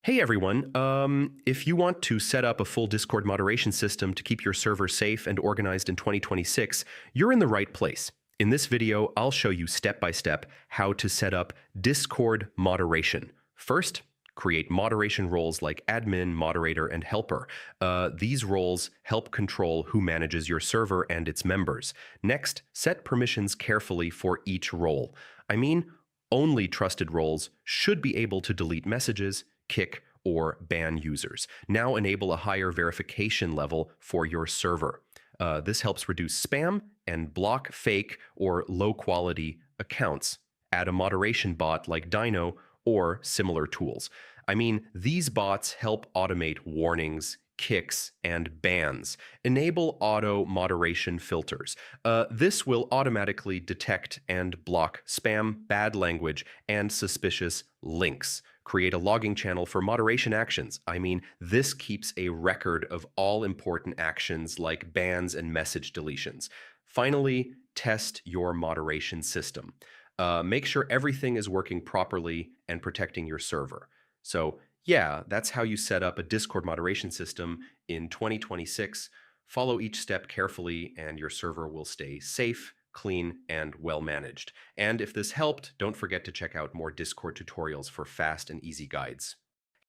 Hey everyone, if you want to set up a full Discord moderation system to keep your server safe and organized in 2026, you're in the right place. In this video, I'll show you step by step how to set up Discord moderation. First, create moderation roles like admin, moderator, and helper. These roles help control who manages your server and its members. Next, set permissions carefully for each role. I mean, only trusted roles should be able to delete messages, kick, or ban users. Now enable a higher verification level for your server. This helps reduce spam and block fake or low-quality accounts. Add a moderation bot like Dino or similar tools. I mean, these bots help automate warnings, kicks, and bans. Enable auto moderation filters. This will automatically detect and block spam, bad language, and suspicious links. Create a logging channel for moderation actions. I mean, this keeps a record of all important actions like bans and message deletions. Finally, test your moderation system. Make sure everything is working properly and protecting your server. So, yeah, that's how you set up a Discord moderation system in 2026. Follow each step carefully, and your server will stay safe, clean, and well managed. And if this helped, don't forget to check out more Discord tutorials for fast and easy guides.